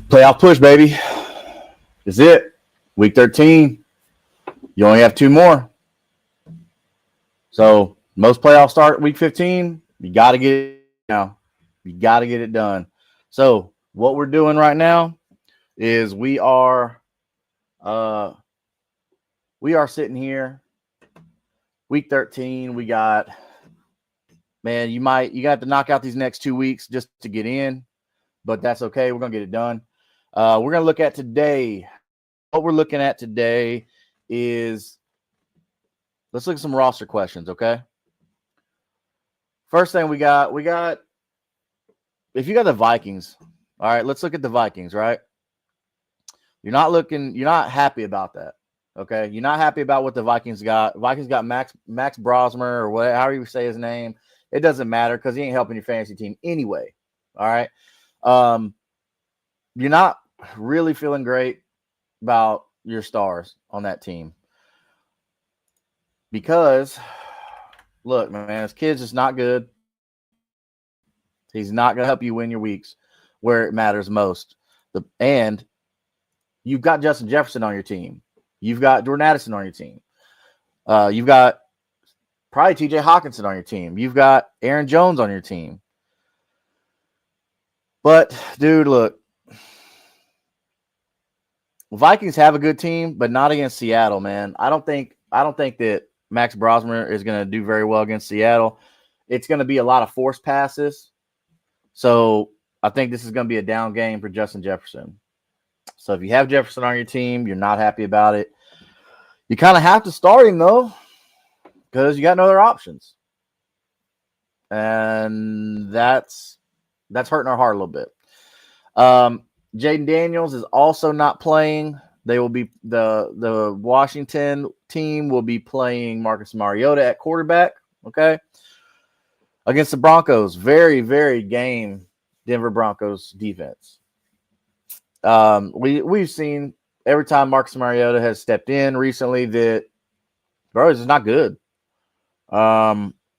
Playoff push, baby. Is it. Week 13. You only have 2 more. So most playoffs start week 15. You got to get it now. You got to get it done. So what we're doing right now is we are sitting here. Week 13. We got, man, you got to knock out these next 2 weeks just to get in, but that's okay. We're gonna get it done. We're gonna look at today. What we're looking at today is, let's look at some roster questions, okay? First thing we got, if you got the Vikings, all right, let's look at the Vikings, right? You're not happy about that, okay? You're not happy about what the Vikings got. Vikings got Max Brosmer, or whatever, however you say his name. It doesn't matter because he ain't helping your fantasy team anyway, all right? You're not really feeling great about your stars on that team because, look, man, this kid's just not good. He's not going to help you win your weeks where it matters most. And you've got Justin Jefferson on your team. You've got Jordan Addison on your team. You've got probably T.J. Hawkinson on your team. You've got Aaron Jones on your team. But, dude, look, Vikings have a good team, but not against Seattle, man. I don't think that Max Brosmer is going to do very well against Seattle. It's going to be a lot of forced passes. So I think this is going to be a down game for Justin Jefferson. So if you have Jefferson on your team, you're not happy about it. You kind of have to start him, though, because you got no other options. And that's hurting our heart a little bit. Jaden Daniels is also not playing. They will be the Washington team will be playing Marcus Mariota at quarterback. Okay, against the Broncos, very, very game Denver Broncos defense. We've seen every time Marcus Mariota has stepped in recently that bro is not good.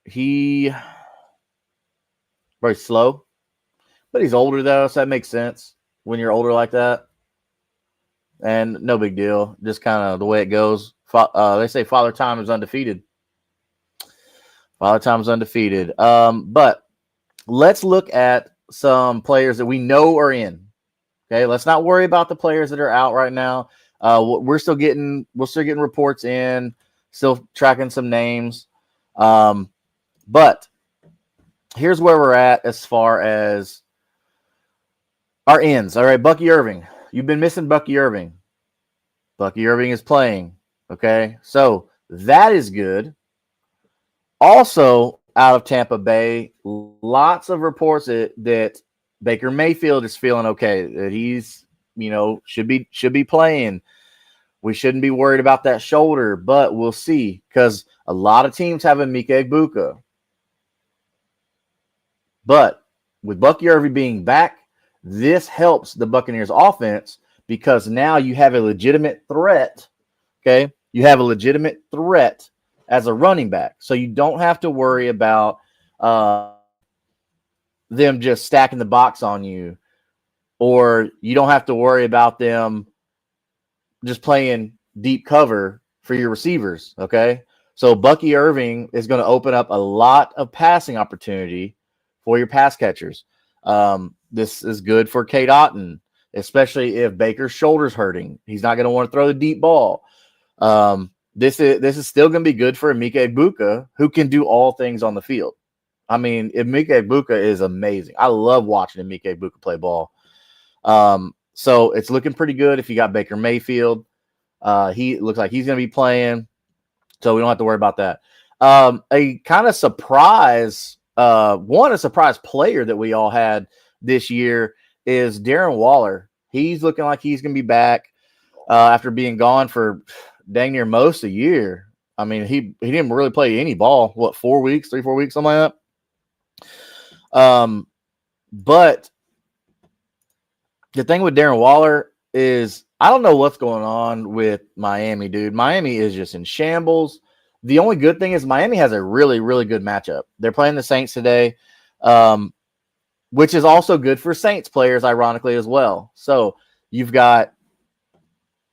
He very slow, but he's older though, so that makes sense when you're older like that. And no big deal, just kind of the way it goes. They say Father Time is undefeated. Father Time is undefeated. But let's look at some players that we know are in. Okay, let's not worry about the players that are out right now. We're still getting reports in, still tracking some names. But here's where we're at as far as our ends. All right, Bucky Irving. You've been missing Bucky Irving. Bucky Irving is playing. Okay, so that is good. Also, out of Tampa Bay, lots of reports that Baker Mayfield is feeling okay, that he's, should be playing. We shouldn't be worried about that shoulder, but we'll see, because a lot of teams have a Mike Egbuka. But with Bucky Irving being back, this helps the Buccaneers offense because now you have a legitimate threat. Okay. You have a legitimate threat as a running back. So you don't have to worry about them just stacking the box on you, or you don't have to worry about them just playing deep cover for your receivers. Okay. So Bucky Irving is going to open up a lot of passing opportunity for your pass catchers. This is good for Cade Otton, especially if Baker's shoulder's hurting. He's not going to want to throw the deep ball. this is still going to be good for Emeka Egbuka, who can do all things on the field. I mean, Emeka Egbuka is amazing. I love watching Emeka Egbuka play ball. So it's looking pretty good if you got Baker Mayfield. He looks like he's going to be playing, so we don't have to worry about that. A kind of surprise, a surprise player that we all had this year is Darren Waller. He's looking like he's going to be back after being gone for dang near most a year. I mean, he didn't really play any ball. What, 4 weeks, 3-4 weeks, something like that. But the thing with Darren Waller is I don't know what's going on with Miami, dude. Miami is just in shambles. The only good thing is Miami has a really, really good matchup. They're playing the Saints today, which is also good for Saints players, ironically, as well. So you've got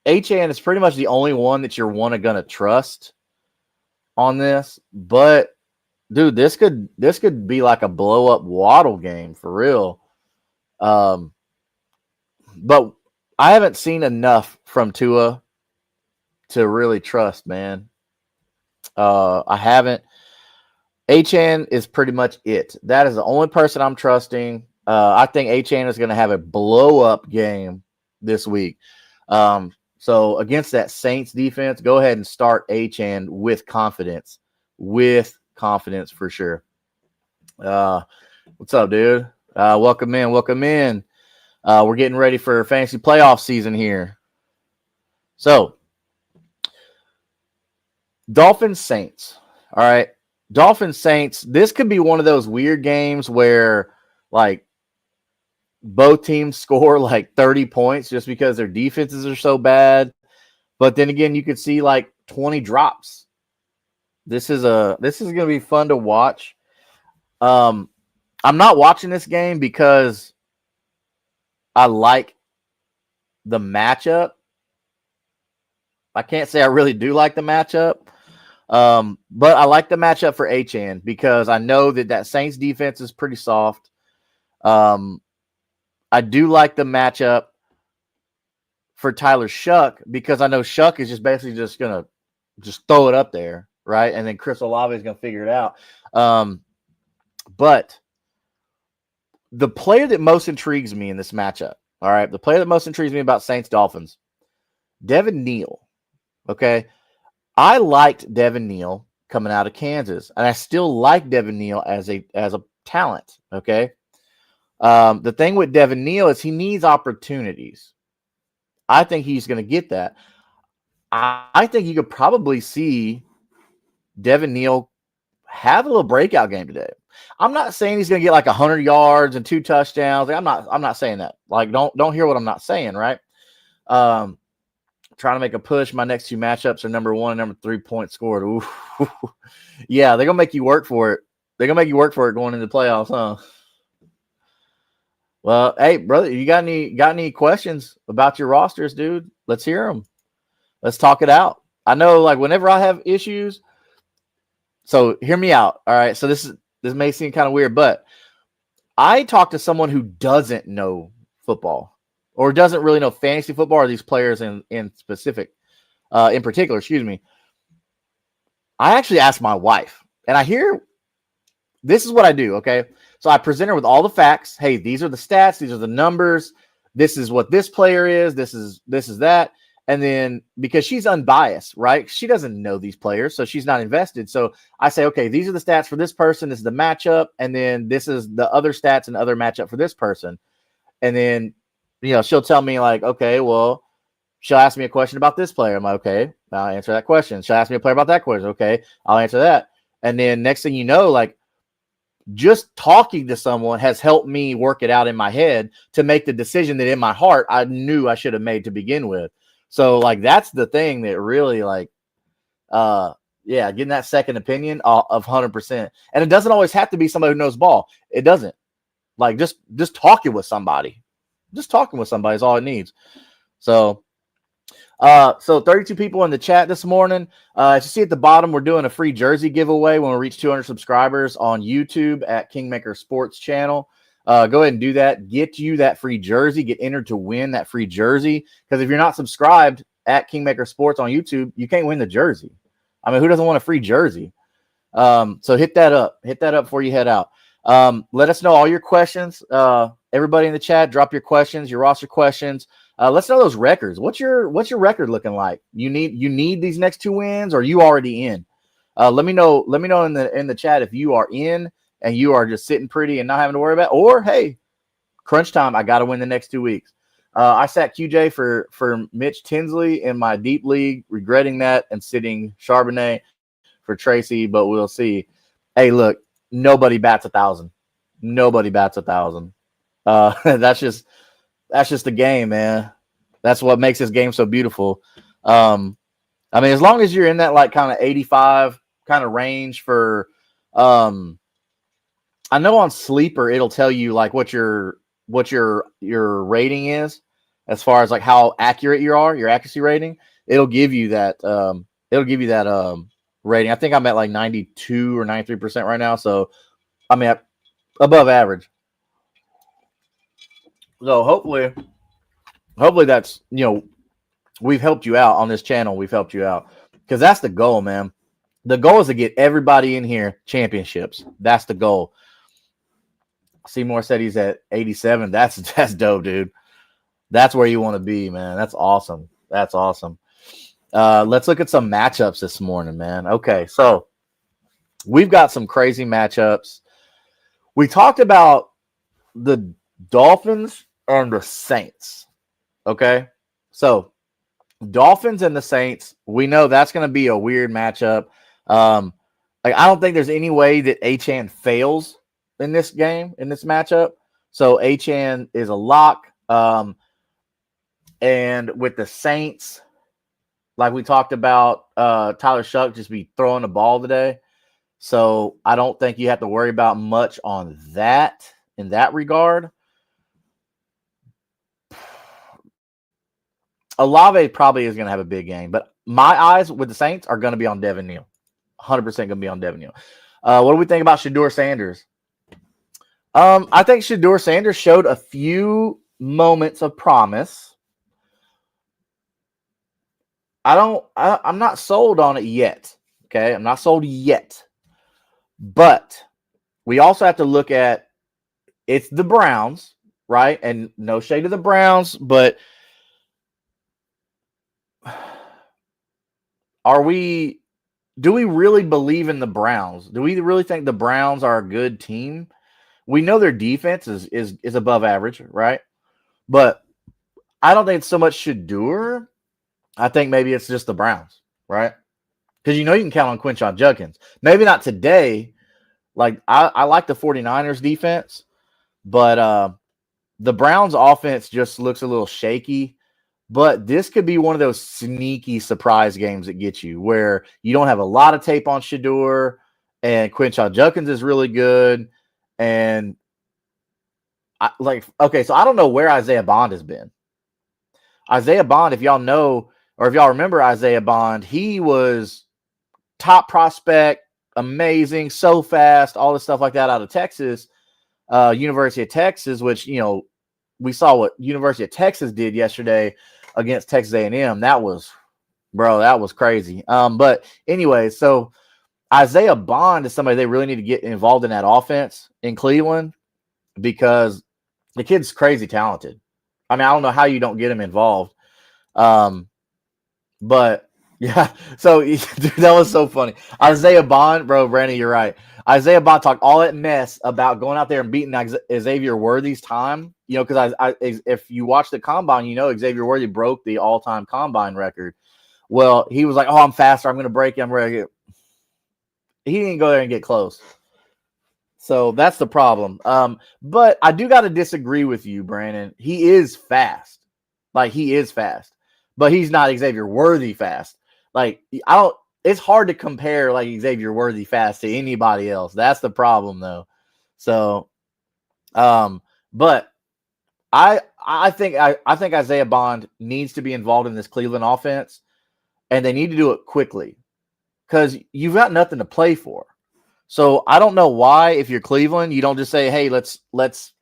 HN is pretty much the only one that you're going to trust on this. But, dude, this could be like a blow-up Waddle game for real. But I haven't seen enough from Tua to really trust, man. I haven't. HN is pretty much it. That is the only person I'm trusting. I think HN is going to have a blow-up game this week. So against that Saints defense, go ahead and start HN with confidence. With confidence for sure. What's up, dude? Welcome in. Welcome in. We're getting ready for fantasy playoff season here. So, Dolphins Saints. All right. Dolphins Saints. This could be one of those weird games where, like, both teams score like 30 points just because their defenses are so bad. But then again, you could see like 20 drops. This is going to be fun to watch. I'm not watching this game because I like the matchup. I can't say I really do like the matchup. But I like the matchup for HN because I know that Saints defense is pretty soft. I do like the matchup for Tyler Shuck because I know Shuck is just basically just going to just throw it up there, right? And then Chris Olave is going to figure it out. But the player that most intrigues me in this matchup, all right, the player that most intrigues me about Saints Dolphins, Devin Neal. Okay. I liked Devin Neal coming out of Kansas, and I still like Devin Neal as a talent. Okay. The thing with Devin Neal is he needs opportunities. I think he's going to get that. I think you could probably see Devin Neal have a little breakout game today. I'm not saying he's going to get like 100 yards and 2 touchdowns. Like, I'm not saying that. Like, don't hear what I'm not saying, right? Trying to make a push. My next 2 matchups are number 1 and number 3 points scored. Ooh. Yeah, they're going to make you work for it. They're going to make you work for it going into the playoffs, huh? Well, hey, brother, you got any questions about your rosters, dude? Let's hear them. Let's talk it out. I know, like, whenever I have issues, so hear me out. All right. So this may seem kind of weird, but I talk to someone who doesn't know football or doesn't really know fantasy football or these players in particular, excuse me. I actually ask my wife, and I hear this is what I do. Okay. So I present her with all the facts. Hey, these are the stats. These are the numbers. This is what this player is. This is that. And then because she's unbiased, right? She doesn't know these players, so she's not invested. So I say, okay, these are the stats for this person. This is the matchup. And then this is the other stats and other matchup for this person. And then, she'll tell me like, okay, well, she'll ask me a question about this player. I'm like, okay, I'll answer that question. She'll ask me a player about that question. Okay, I'll answer that. And then next thing you know, like, just talking to someone has helped me work it out in my head to make the decision that in my heart I knew I should have made to begin with. So, like, that's the thing that really, like, getting that second opinion of 100%. And it doesn't always have to be somebody who knows ball. It doesn't. Like, just talking with somebody. Just talking with somebody is all it needs. So 32 people in the chat this morning. As you see at the bottom, we're doing a free jersey giveaway when we reach 200 subscribers on YouTube at Kingmaker Sports channel. Go ahead and do that. Get you that free jersey. Get entered to win that free jersey. Because if you're not subscribed at Kingmaker Sports on YouTube, you can't win the jersey. I mean, who doesn't want a free jersey? So hit that up before you head out. Let us know all your questions. Everybody in the chat, drop your questions, your roster questions. Let's know those records. What's your record looking like? You need these next 2 wins, or are you already in? Let me know in the chat if you are in and you are just sitting pretty and not having to worry about, or hey, crunch time, I got to win the next 2 weeks. I sat QJ for Mitch Tinsley in my deep league, regretting that, and sitting Charbonnet for Tracy, but we'll see. Hey, look, nobody bats 1,000. Nobody bats 1,000. That's just the game, man. That's what makes this game so beautiful. I mean, as long as you're in that like kind of 85 kind of range for, I know on Sleeper it'll tell you like what your rating is as far as like how accurate you are, your accuracy rating. It'll give you that. Rating. I think I'm at like 92 or 93% right now, so I'm at above average. So hopefully that's, we've helped you out on this channel. We've helped you out because that's the goal, man. The goal is to get everybody in here championships. That's the goal. Seymour said he's at 87. That's dope, dude. That's where you want to be, man. That's awesome. That's awesome. Let's look at some matchups this morning, man. Okay, so we've got some crazy matchups. We talked about the Dolphins and the Saints. Okay, so Dolphins and the Saints, we know that's going to be a weird matchup. Like I don't think there's any way that Achane fails in this game, in this matchup. So Achane is a lock. And with the Saints, like we talked about, Tyler Shuck just be throwing the ball today. So I don't think you have to worry about much on that in that regard. Olave probably is going to have a big game, but my eyes with the Saints are going to be on Devin Neal. 100% going to be on Devin Neal. What do we think about Shedeur Sanders? I think Shedeur Sanders showed a few moments of promise. I'm not sold on it yet. Okay. I'm not sold yet. But we also have to look at it's the Browns, right? And no shade to the Browns, but do we really believe in the Browns? Do we really think the Browns are a good team? We know their defense is above average, right? But I don't think it's so much Shedeur. I think maybe it's just the Browns, right? Because you can count on Quinshon Judkins. Maybe not today. Like I like the 49ers defense, but the Browns offense just looks a little shaky. But this could be one of those sneaky surprise games that get you where you don't have a lot of tape on Shedeur and Quinshon Judkins is really good. And so I don't know where Isaiah Bond has been. Isaiah Bond, if y'all know, or if y'all remember Isaiah Bond, he was top prospect, amazing, so fast, all this stuff like that out of Texas, University of Texas, which, we saw what University of Texas did yesterday against Texas A&M. That was crazy. But anyway, so Isaiah Bond is somebody they really need to get involved in that offense in Cleveland because the kid's crazy talented. I mean, I don't know how you don't get him involved. But yeah, so dude, that was so funny. Isaiah Bond, bro, Brandon, you're right. Isaiah Bond talked all that mess about going out there and beating Xavier Worthy's time. Because if you watch the combine, Xavier Worthy broke the all-time combine record. Well, he was like, "Oh, I'm faster. I'm going to break it. I'm ready." He didn't go there and get close. So that's the problem. But I do got to disagree with you, Brandon. He is fast. Like, he is fast. But he's not Xavier Worthy fast. Like, it's hard to compare like Xavier Worthy fast to anybody else. That's the problem though. So but I think Isaiah Bond needs to be involved in this Cleveland offense, and they need to do it quickly because you've got nothing to play for. So I don't know why, if you're Cleveland, you don't just say, "Hey, let's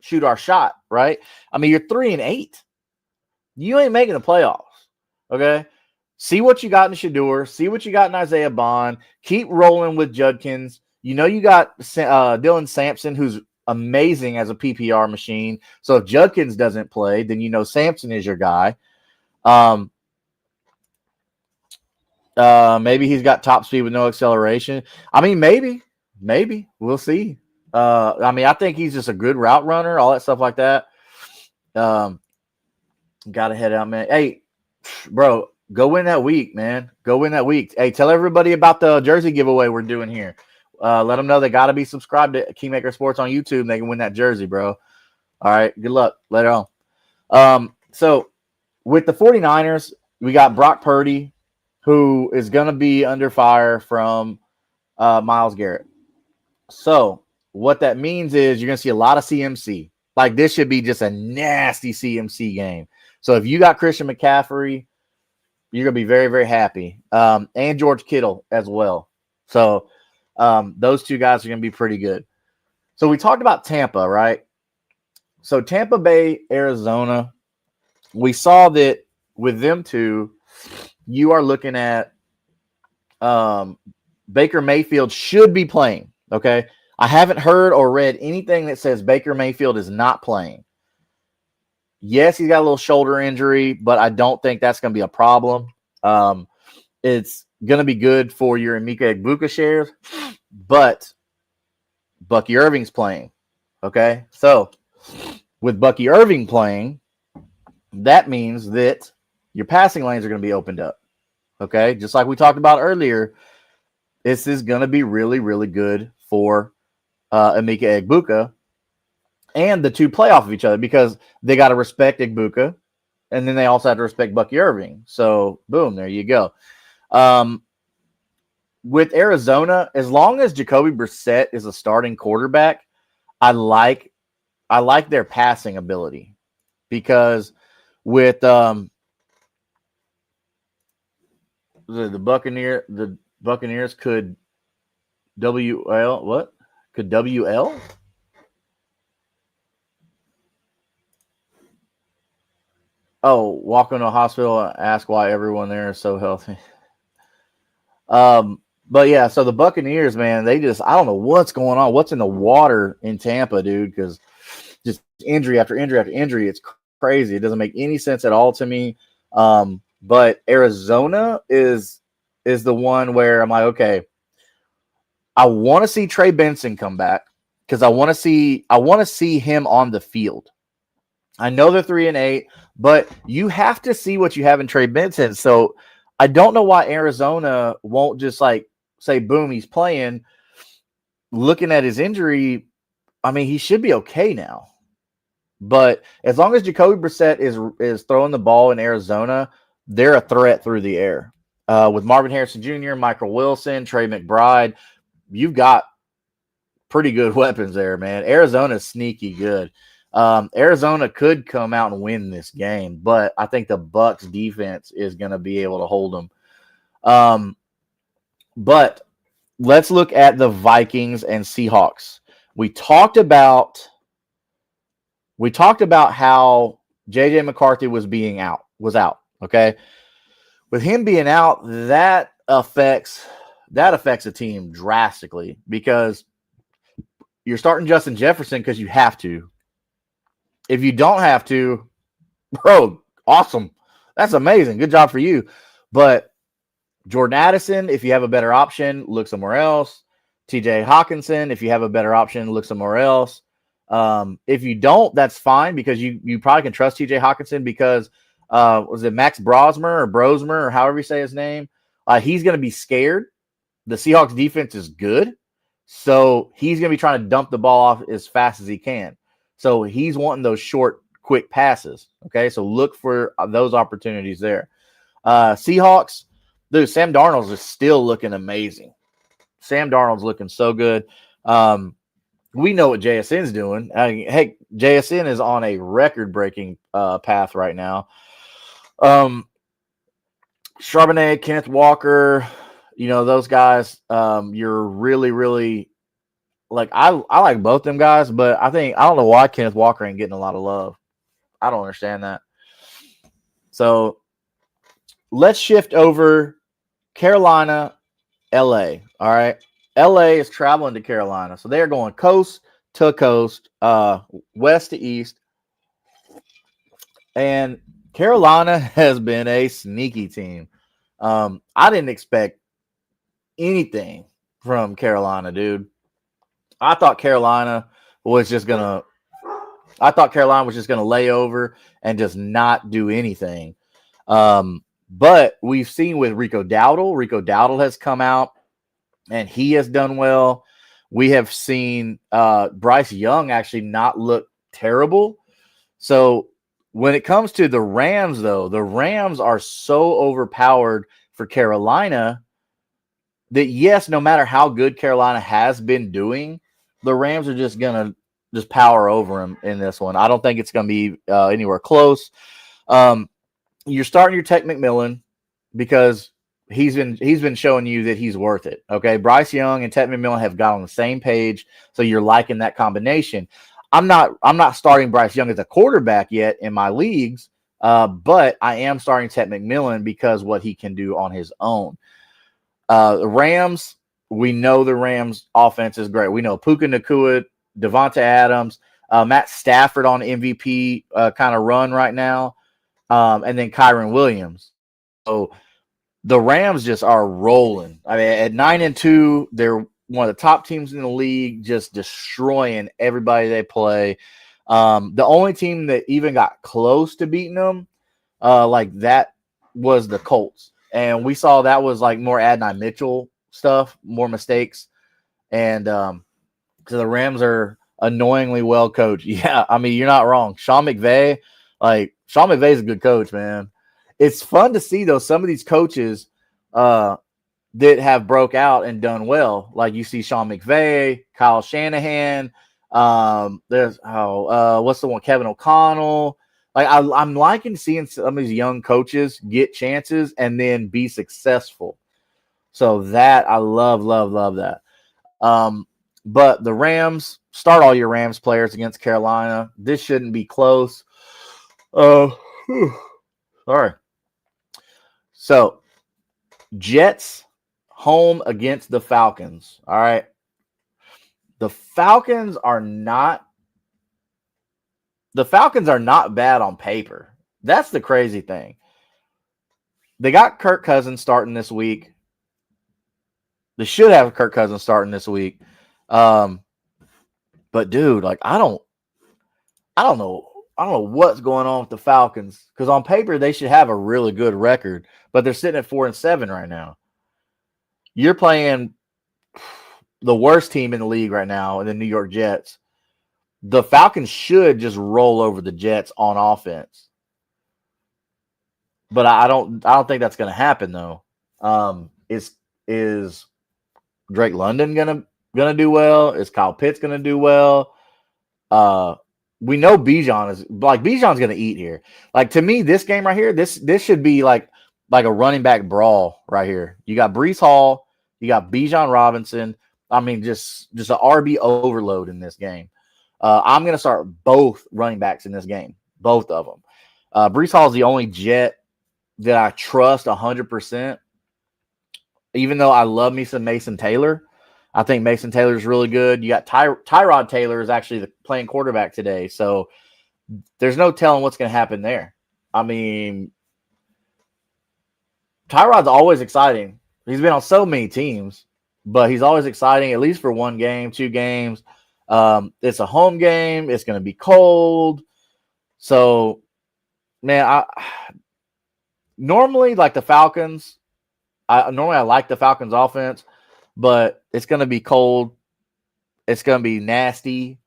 shoot our shot," right? I mean, you're 3-8. You ain't making the playoffs, okay? See what you got in Shador. See what you got in Isaiah Bond. Keep rolling with Judkins. You know you got Dylan Sampson, who's amazing as a PPR machine. So if Judkins doesn't play, then you know Sampson is your guy. Maybe he's got top speed with no acceleration. I mean, maybe we'll see. I mean, I think he's just a good route runner, all that stuff like that. Got to head out, man. Hey, bro, go win that week, man. Go win that week. Hey, tell everybody about the jersey giveaway we're doing here. Let them know they got to be subscribed to Kingmaker Sports on YouTube and they can win that jersey, bro. All right, good luck. Later on. So with the 49ers, we got Brock Purdy, who is going to be under fire from Myles Garrett. So what that means is you're going to see a lot of CMC. Like, this should be just a nasty CMC game. So if you got Christian McCaffrey, you're going to be very, very happy. And George Kittle as well. So those two guys are going to be pretty good. So we talked about Tampa, right? So Tampa Bay, Arizona, we saw that with them two, you are looking at Baker Mayfield should be playing, okay? I haven't heard or read anything that says Baker Mayfield is not playing. Yes, he's got a little shoulder injury, but I don't think that's going to be a problem. It's going to be good for your Emeka Egbuka shares, but Bucky Irving's playing, okay? So with Bucky Irving playing, that means that your passing lanes are going to be opened up, okay? Just like we talked about earlier, this is going to be really, really good for Emeka Egbuka, and the two play off of each other because they got to respect Egbuka, and then they also have to respect Bucky Irving. So, boom, there you go. With Arizona, as long as Jacoby Brissett is a starting quarterback, I like their passing ability because with the Buccaneers could WL what? Could WL? Oh, walk into a hospital and ask why everyone there is so healthy. But yeah, so the Buccaneers, man, I don't know what's going on. What's in the water in Tampa, dude? Because just injury after injury after injury. It's crazy. It doesn't make any sense at all to me. But Arizona is the one where I'm like, okay, I want to see Trey Benson come back because I want to see him on the field. I know they're 3-8, but you have to see what you have in Trey Benson. So I don't know why Arizona won't just like say, boom, he's playing. Looking at his injury, I mean, he should be okay now. But as long as Jacoby Brissett is throwing the ball in Arizona, they're a threat through the air. With Marvin Harrison Jr., Michael Wilson, Trey McBride, you've got pretty good weapons there, man. Arizona's sneaky good. Arizona could come out and win this game, but I think the Bucks defense is going to be able to hold them. But let's look at the Vikings and Seahawks. We talked about how JJ McCarthy was out. Okay. With him being out, that affects a team drastically because you're starting Justin Jefferson because you have to. If you don't have to, bro, awesome. That's amazing. Good job for you. But Jordan Addison, if you have a better option, look somewhere else. TJ Hawkinson, if you have a better option, look somewhere else. If you don't, that's fine because you probably can trust TJ Hawkinson because was it Max Brosmer or however you say his name? He's going to be scared. The Seahawks defense is good. So he's going to be trying to dump the ball off as fast as he can. So he's wanting those short, quick passes. Okay, so look for those opportunities there. Seahawks, dude, Sam Darnold is still looking amazing. Sam Darnold's looking so good. We know what JSN's doing. Hey, JSN is on a record-breaking path right now. Charbonnet, Kenneth Walker, those guys, you're really, really like I like both them guys, but I don't know why Kenneth Walker ain't getting a lot of love. I don't understand that. So let's shift over Carolina, LA. All right. LA is traveling to Carolina. So they're going coast to coast, west to east. And Carolina has been a sneaky team. I didn't expect anything from Carolina, dude. I thought Carolina was just gonna lay over and just not do anything. But we've seen with Rico Dowdle has come out and he has done well. We have seen Bryce Young actually not look terrible. So when it comes to the Rams, though, the Rams are so overpowered for Carolina that, yes, no matter how good Carolina has been doing, the Rams are just going to just power over them in this one. I don't think it's going to be anywhere close. You're starting your Tech McMillan because he's been showing you that he's worth it. Okay, Bryce Young and Tech McMillan have got on the same page, so you're liking that combination. I'm not starting Bryce Young as a quarterback yet in my leagues, but I am starting Tech McMillan because what he can do on his own. The Rams, we know the Rams offense is great. We know Puka Nacua, Devonta Adams, Matt Stafford on MVP kind of run right now, and then Kyron Williams. So the Rams just are rolling. I mean, at 9-2, they're one of the top teams in the league, just destroying everybody they play. The only team that even got close to beating them like that was the Colts. And we saw that was like more Adonai Mitchell stuff, more mistakes. And so the Rams are annoyingly well coached. Yeah, I mean, you're not wrong. Sean McVay is a good coach, man. It's fun to see, though, some of these coaches that have broke out and done well. Like you see Sean McVay, Kyle Shanahan. There's what's the one? Kevin O'Connell. Like I'm liking seeing some of these young coaches get chances and then be successful. So that I love that. But the Rams, start all your Rams players against Carolina. This shouldn't be close. Sorry. So Jets home against the Falcons. All right. The Falcons are not bad on paper. That's the crazy thing. They got Kirk Cousins starting this week. They should have Kirk Cousins starting this week. But dude, like I don't know what's going on with the Falcons, because on paper they should have a really good record, but they're sitting at 4-7 right now. You're playing the worst team in the league right now, the New York Jets. The Falcons should just roll over the Jets on offense. But I don't think that's going to happen though. Is Drake London gonna do well? Is Kyle Pitts gonna do well? We know Bijan's gonna eat here. Like, to me, this game right here, this should be like a running back brawl right here. You got Breece Hall, you got Bijan Robinson. I mean, just an RB overload in this game. I'm gonna start both running backs in this game, both of them. Breece Hall is the only Jet that I trust 100%. Even though I love me some Mason Taylor. I think Mason Taylor is really good. You got Tyrod Taylor is actually playing quarterback today. So there's no telling what's going to happen there. I mean, Tyrod's always exciting. He's been on so many teams, but he's always exciting, at least for one game, 2 games. It's a home game. It's going to be cold. So, man, normally like the Falcons, I like the Falcons offense, but it's going to be cold. It's going to be nasty.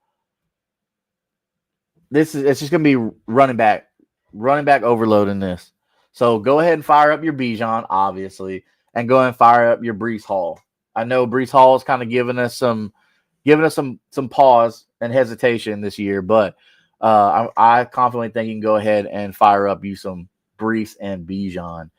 It's just going to be running back overload in this. So go ahead and fire up your Bijan, obviously, and go ahead and fire up your Breece Hall. I know Breece Hall is kind of giving us some pause and hesitation this year, but I confidently think you can go ahead and fire up you some Breece and Bijan.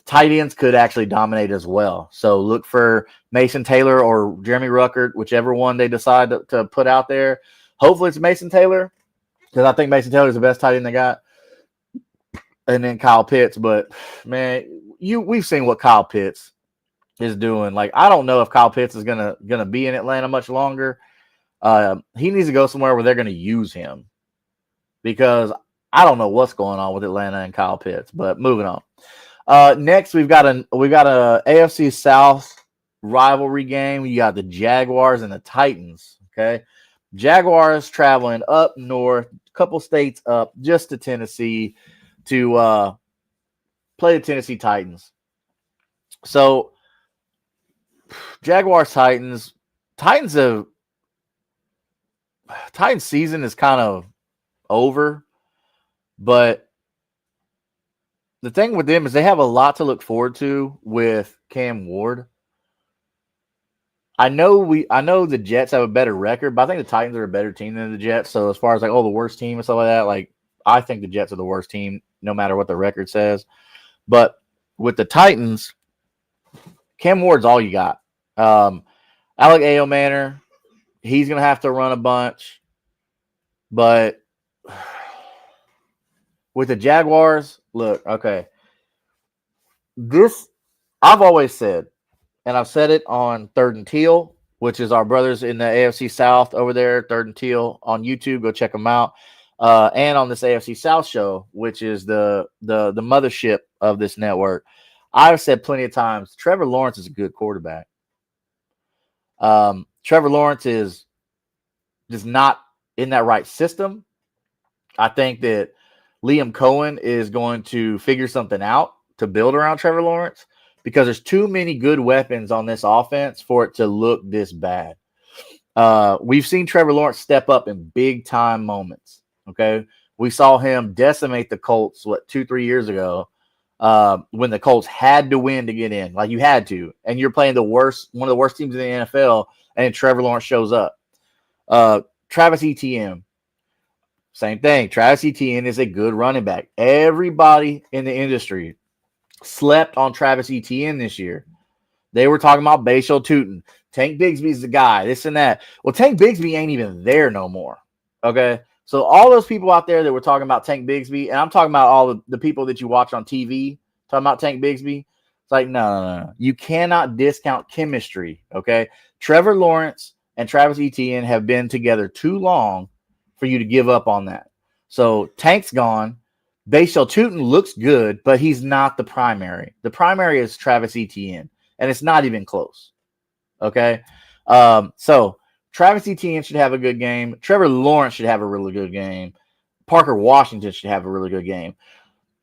Tight ends could actually dominate as well. So look for Mason Taylor or Jeremy Ruckert, whichever one they decide to put out there. Hopefully it's Mason Taylor, because I think Mason Taylor is the best tight end they got. and then Kyle Pitts. But man, we've seen what Kyle Pitts is doing. Like, I don't know if Kyle Pitts is gonna be in Atlanta much longer. He needs to go somewhere where they're gonna use him, because I don't know what's going on with Atlanta and Kyle Pitts. But moving on. Next, we got a AFC South rivalry game. You got the Jaguars and the Titans. Okay, Jaguars traveling up north, a couple states up, just to Tennessee to play the Tennessee Titans. So, Jaguars Titans season is kind of over, but the thing with them is they have a lot to look forward to with Cam Ward. I know the Jets have a better record, but I think the Titans are a better team than the Jets. So as far as like, the worst team and stuff like that, like, I think the Jets are the worst team no matter what the record says. But with the Titans, Cam Ward's all you got. Alec Ayomanor, he's going to have to run a bunch. But with the Jaguars, look, okay. I've always said, and I've said it on Third and Teal, which is our brothers in the AFC South over there, Third and Teal on YouTube. Go check them out. And on this AFC South show, which is the mothership of this network. I've said plenty of times, Trevor Lawrence is a good quarterback. Trevor Lawrence is just not in that right system. I think that Liam Cohen is going to figure something out to build around Trevor Lawrence, because there's too many good weapons on this offense for it to look this bad. We've seen Trevor Lawrence step up in big time moments. Okay. We saw him decimate the Colts, 2-3 years ago, when the Colts had to win to get in. Like, you had to, and you're playing one of the worst teams in the NFL, and Trevor Lawrence shows up. Travis Etienne, same thing. Travis Etienne is a good running back. Everybody in the industry slept on Travis Etienne this year. They were talking about Bashal Tootin. Tank Bigsby's the guy, this and that. Well, Tank Bigsby ain't even there no more. Okay? So all those people out there that were talking about Tank Bigsby, and I'm talking about all the people that you watch on TV talking about Tank Bigsby, it's like, no. You cannot discount chemistry, okay? Trevor Lawrence and Travis Etienne have been together too long for you to give up on that. So Tank's gone. Bashal Tootin looks good, but he's not the primary. The primary is Travis Etienne, and it's not even close. Okay? So Travis Etienne should have a good game. Trevor Lawrence should have a really good game. Parker Washington should have a really good game.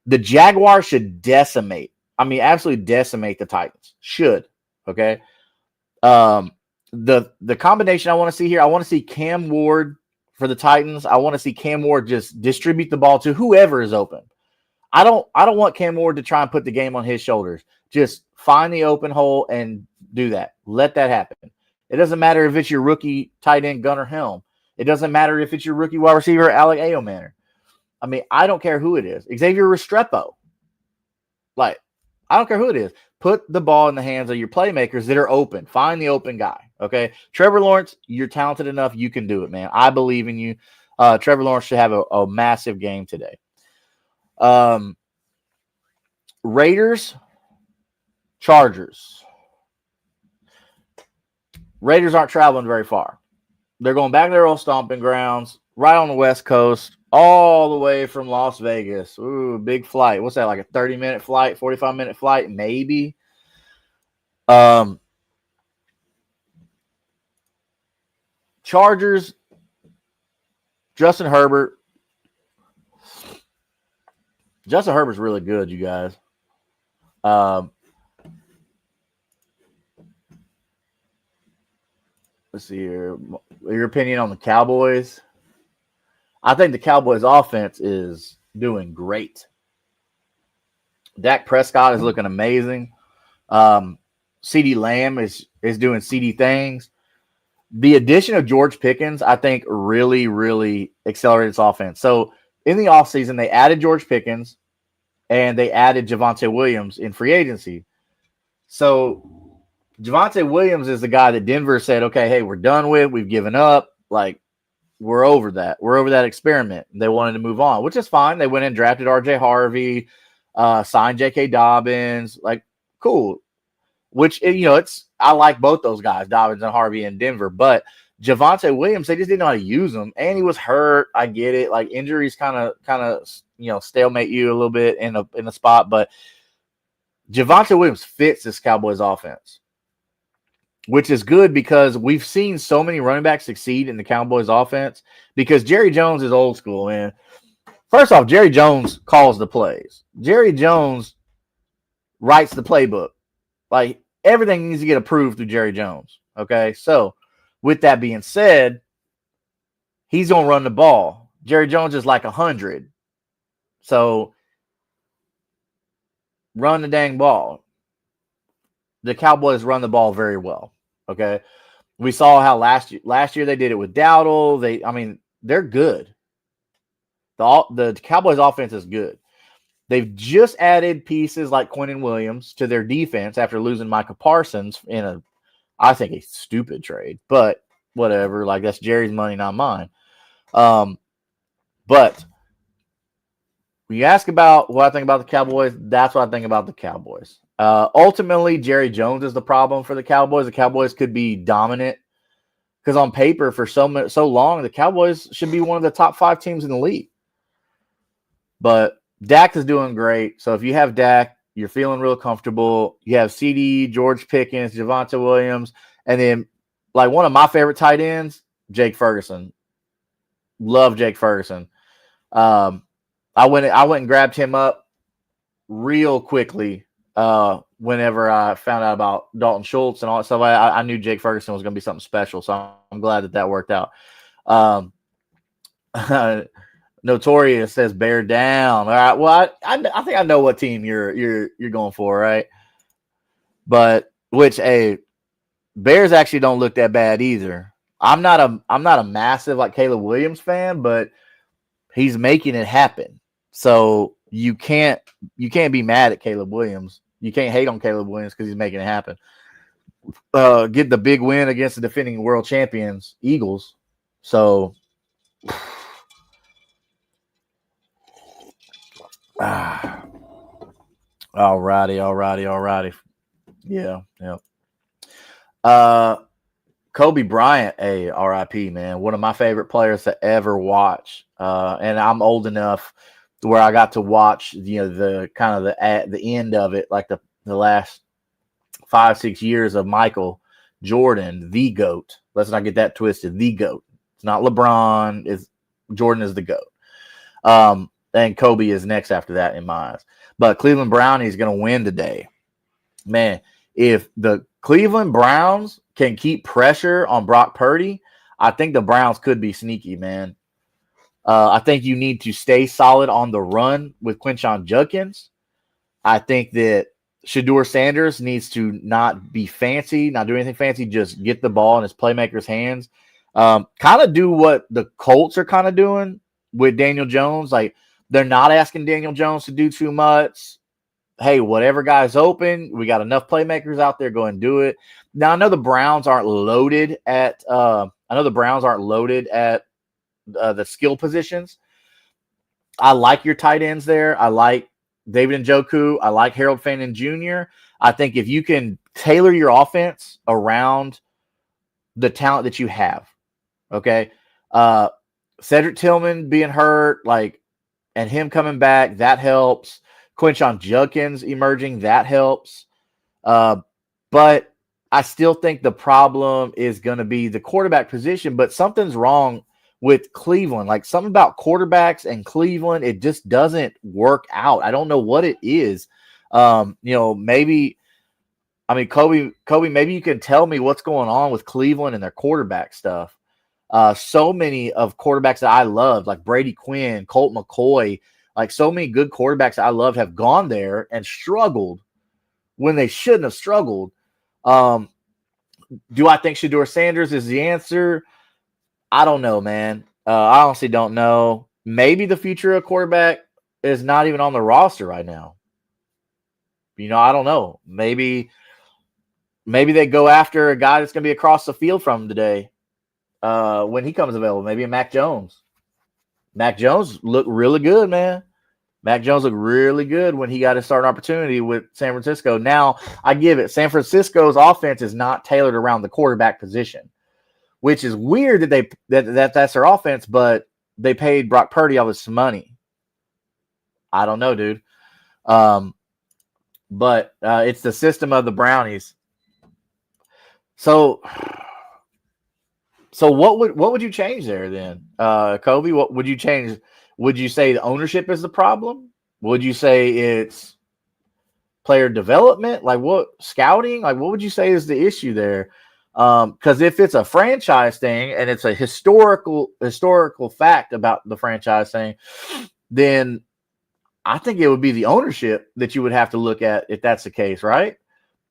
The Jaguars should absolutely decimate the Titans. Should. Okay? The combination I want to see here, I want to see Cam Ward for the Titans. I want to see Cam Ward just distribute the ball to whoever is open. I don't want Cam Ward to try and put the game on his shoulders. Just find the open hole and do that. Let that happen. It doesn't matter if it's your rookie tight end Gunnar Helm. It doesn't matter if it's your rookie wide receiver Alec Ayomanor. I mean, I don't care who it is. Xavier Restrepo. Like, I don't care who it is. Put the ball in the hands of your playmakers that are open. Find the open guy. Okay. Trevor Lawrence, you're talented enough. You can do it, man. I believe in you. Trevor Lawrence should have a massive game today. Raiders, Chargers. Raiders aren't traveling very far. They're going back to their old stomping grounds, right on the West Coast, all the way from Las Vegas. Ooh, big flight. What's that, like a 30-minute flight, 45-minute flight? Maybe. Chargers, Justin Herbert. Justin Herbert's really good, you guys. Let's see here. Your opinion on the Cowboys? I think the Cowboys offense is doing great. Dak Prescott is looking amazing. CeeDee Lamb is doing CeeDee things. The addition of George Pickens, I think, really, really accelerated its offense. So in the offseason, they added George Pickens and they added Javonte Williams in free agency. So Javonte Williams is the guy that Denver said, okay, hey, we're done with. We've given up. Like, we're over that. We're over that experiment. They wanted to move on, which is fine. They went and drafted RJ Harvey, signed J.K. Dobbins. Like, cool. Which, I like both those guys, Dobbins and Harvey in Denver. But Javonte Williams, they just didn't know how to use him. And he was hurt. I get it. Like, injuries kind of stalemate you a little bit in a spot. But Javonte Williams fits this Cowboys offense, which is good because we've seen so many running backs succeed in the Cowboys offense because Jerry Jones is old school, man. First off, Jerry Jones calls the plays. Jerry Jones writes the playbook. Like, everything needs to get approved through Jerry Jones, okay? So, with that being said, he's going to run the ball. Jerry Jones is like 100. So, run the dang ball. The Cowboys run the ball very well. Okay, we saw how last year they did it with Dowdle. They're good. The Cowboys offense is good. They've just added pieces like Quinnen Williams to their defense after losing Micah Parsons in I think a stupid trade, but whatever. Like, that's Jerry's money, not mine. But when you ask about what I think about the Cowboys, that's what I think about the Cowboys. Ultimately, Jerry Jones is the problem for the Cowboys. The Cowboys could be dominant because on paper for so long, the Cowboys should be one of the top 5 teams in the league. But Dak is doing great. So if you have Dak, you're feeling real comfortable. You have CD, George Pickens, Javonte Williams, and then like one of my favorite tight ends, Jake Ferguson. Love Jake Ferguson. I went and grabbed him up real quickly. Whenever I found out about Dalton Schultz and all that stuff, I knew Jake Ferguson was going to be something special. So I'm glad that worked out. Notorious says bear down. All right. Well, I think I know what team you're going for, right? But Bears actually don't look that bad either. I'm not a massive like Caleb Williams fan, but he's making it happen. So you can't be mad at Caleb Williams. You can't hate on Caleb Williams because he's making it happen. Get the big win against the defending world champions, Eagles. So, alrighty. Yeah. Kobe Bryant, RIP, man. One of my favorite players to ever watch. And I'm old enough where I got to watch, the kind of the end of it, like the last 5-6 years of Michael Jordan, the GOAT. Let's not get that twisted. The GOAT. It's not LeBron. Jordan is the GOAT. And Kobe is next after that in my eyes. But Cleveland Brownies going to win today. Man, if the Cleveland Browns can keep pressure on Brock Purdy, I think the Browns could be sneaky, man. I think you need to stay solid on the run with Quinshon Judkins. I think that Shedeur Sanders needs to not be fancy, not do anything fancy, just get the ball in his playmaker's hands. Kind of do what the Colts are kind of doing with Daniel Jones. Like, they're not asking Daniel Jones to do too much. Hey, whatever guy's open, we got enough playmakers out there, go and do it. Now, I know the Browns aren't loaded at the skill positions. I like your tight ends there. I like David Njoku. I like Harold Fannin Jr. I think if you can tailor your offense around the talent that you have, okay? Cedric Tillman being hurt, and him coming back, that helps. Quinshon Judkins emerging, that helps. But I still think the problem is going to be the quarterback position, but something's wrong with Cleveland. Like, something about quarterbacks and Cleveland, it just doesn't work out. I don't know what it is. Maybe Kobe, maybe you can tell me what's going on with Cleveland and their quarterback stuff. So many of quarterbacks that I loved, like Brady Quinn, Colt McCoy, like so many good quarterbacks I loved have gone there and struggled when they shouldn't have struggled. Do I think Shedeur Sanders is the answer? I don't know, man. I honestly don't know. Maybe the future of quarterback is not even on the roster right now. I don't know. Maybe they go after a guy that's going to be across the field from him today. when he comes available. Maybe a Mac Jones. Mac Jones looked really good, man. Mac Jones looked really good when he got his starting opportunity with San Francisco. Now, I give it. San Francisco's offense is not tailored around the quarterback position, which is weird that's their offense, but they paid Brock Purdy all this money. I don't know, dude. But it's the system of the Brownies. So what would you change there then, Kobe? What would you change? Would you say the ownership is the problem? Would you say it's player development? Like what scouting? Like what would you say is the issue there? Because if it's a franchise thing and it's a historical fact about the franchise thing, then I think it would be the ownership that you would have to look at if that's the case, right?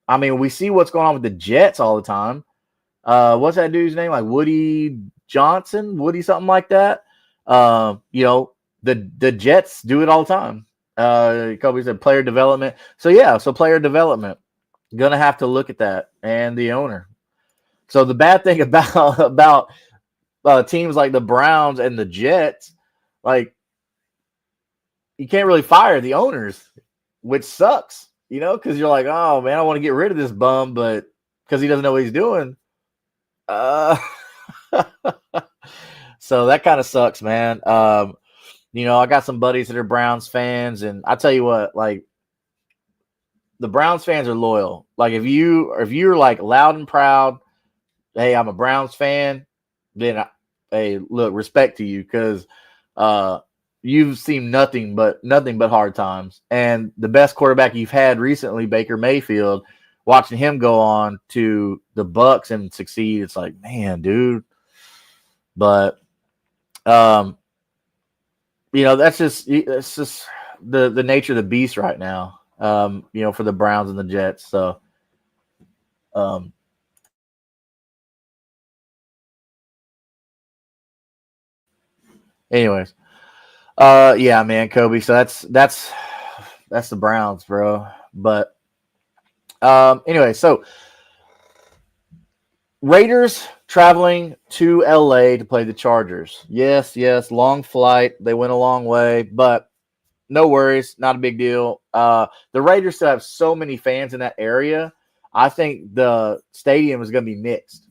I mean, we see what's going on with the Jets all the time. What's that dude's name? Like Woody Johnson, Woody something like that. You know, the Jets do it all the time. Kobe said player development. So yeah, so player development. Gonna have to look at that and the owner. So the bad thing about teams like the Browns and the Jets, like you can't really fire the owners, which sucks, you know, because you're like, oh man, I want to get rid of this bum, but because he doesn't know what he's doing. So that kind of sucks, man. You know, I got some buddies that are Browns fans, and I tell you what, like the Browns fans are loyal. Like if you're like loud and proud, hey, I'm a Browns fan, then hey, look, respect to you because you've seen nothing but hard times. And the best quarterback you've had recently, Baker Mayfield, watching him go on to the Bucks and succeed, it's like, man, dude. But you know, it's just the nature of the beast right now. You know, for the Browns and the Jets. So anyways. Yeah, man, Kobe. So that's the Browns, bro. But anyway, so Raiders traveling to LA to play the Chargers. Yes, long flight. They went a long way, but no worries, not a big deal. The Raiders still have so many fans in that area. I think the stadium is going to be mixed.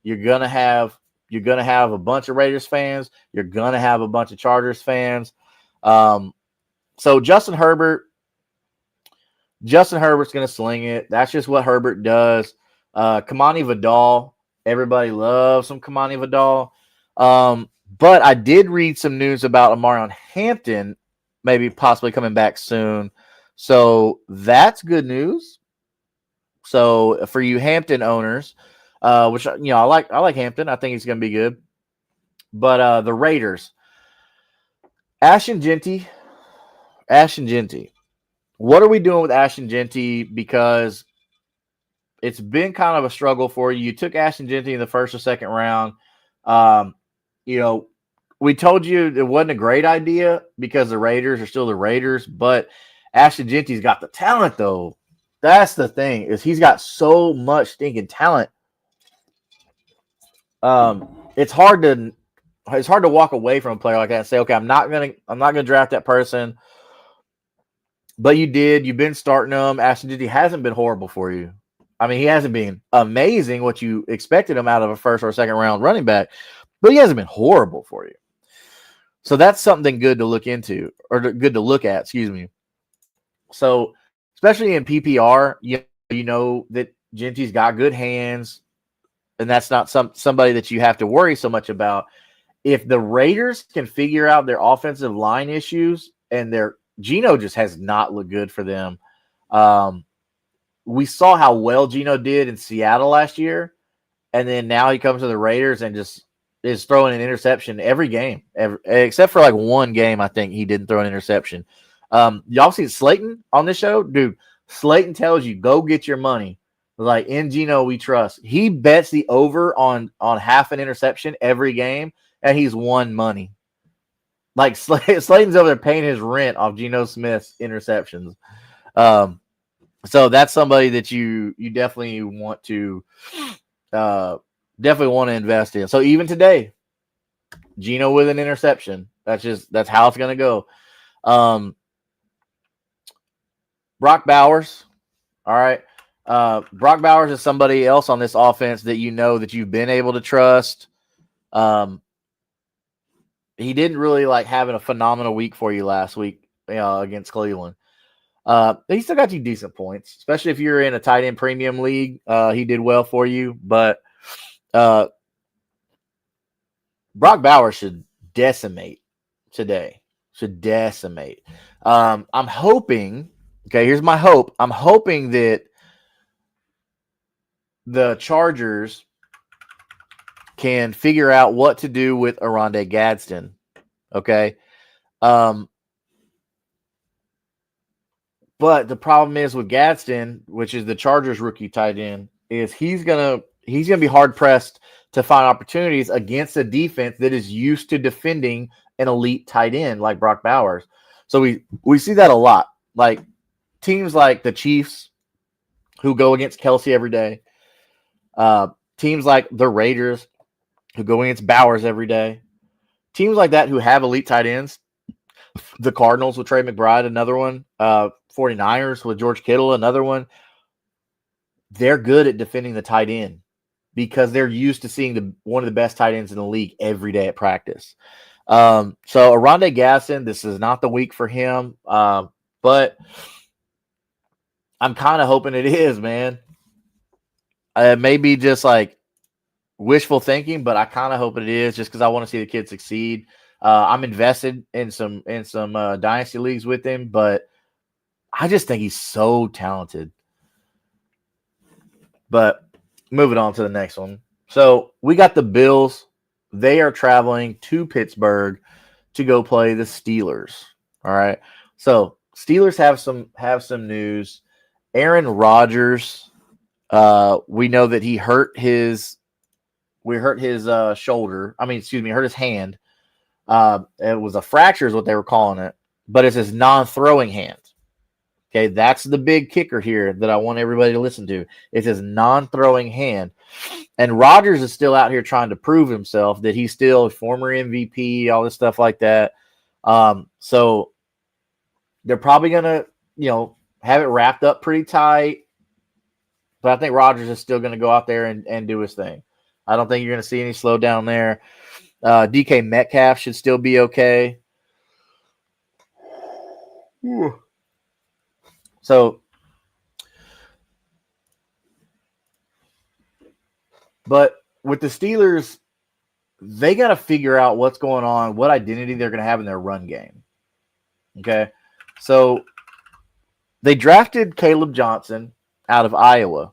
You're gonna have a bunch of Raiders fans. You're gonna have a bunch of Chargers fans. So Justin Herbert's gonna sling it. That's just what Herbert does. Kamani Vidal, everybody loves some Kamani Vidal. But I did read some news about Amarion Hampton maybe possibly coming back soon. So that's good news. So for you Hampton owners, which you know I like Hampton. I think he's going to be good. But the Raiders, Ashton Genty. What are we doing with Ashton Genty? Because it's been kind of a struggle for you. You took Ashton Genty in the first or second round. You know, we told you it wasn't a great idea because the Raiders are still the Raiders, but Ashton Genty's got the talent, though. That's the thing, is he's got so much stinking talent. It's hard to walk away from a player like that and say, okay, I'm not gonna draft that person. But you did. You've been starting him. Ashton Genty hasn't been horrible for you. I mean, he hasn't been amazing what you expected him out of a first or second round running back, but he hasn't been horrible for you. So that's something good to look into, or good to look at, excuse me. So especially in PPR, you know that Genty's got good hands, and that's not somebody that you have to worry so much about. If the Raiders can figure out their offensive line issues, and their Geno just has not looked good for them. We saw how well Geno did in Seattle last year, and then now he comes to the Raiders and just is throwing an interception every game, except for like one game. I think he didn't throw an interception. Y'all seen Slayton on this show? Dude, Slayton tells you, go get your money. Like, in Geno, we trust. He bets the over on half an interception every game, and he's won money. Like, Slayton's over there paying his rent off Geno Smith's interceptions. So that's somebody that you definitely want to definitely want to invest in. So even today, Geno with an interception. That's how it's going to go. Brock Bowers. All right. Brock Bowers is somebody else on this offense that you know that you've been able to trust. He didn't really like having a phenomenal week for you last week against Cleveland. He still got you decent points, especially if you're in a tight end premium league. He did well for you, but Brock Bowers should decimate today. Should decimate. I'm hoping. Okay, here's my hope. I'm hoping that the Chargers can figure out what to do with Oronde Gadsden. Okay. But the problem is with Gadsden, which is the Chargers rookie tight end, is he's gonna be hard pressed to find opportunities against a defense that is used to defending an elite tight end like Brock Bowers. So we see that a lot. Like teams like the Chiefs who go against Kelsey every day. Teams like the Raiders who go against Bowers every day. Teams like that who have elite tight ends. The Cardinals with Trey McBride, another one. 49ers with George Kittle, another one. They're good at defending the tight end because they're used to seeing one of the best tight ends in the league every day at practice. So Oronde Gadsden, this is not the week for him, but I'm kind of hoping it is, man. It may be just like wishful thinking, but I kind of hope it is just because I want to see the kid succeed. I'm invested in some dynasty leagues with him, but I just think he's so talented. But moving on to the next one. So we got the Bills. They are traveling to Pittsburgh to go play the Steelers. All right. So Steelers have some news. Aaron Rodgers. We know that he hurt his shoulder. Hurt his hand. It was a fracture is what they were calling it, but it's his non-throwing hand. Okay, that's the big kicker here that I want everybody to listen to. It's his non-throwing hand. And Rodgers is still out here trying to prove himself that he's still a former MVP, all this stuff like that. So they're probably going to, have it wrapped up pretty tight. But I think Rodgers is still going to go out there and do his thing. I don't think you're going to see any slowdown there. DK Metcalf should still be okay. So, but with the Steelers, they got to figure out what's going on, what identity they're going to have in their run game. Okay. So they drafted Caleb Johnson out of Iowa,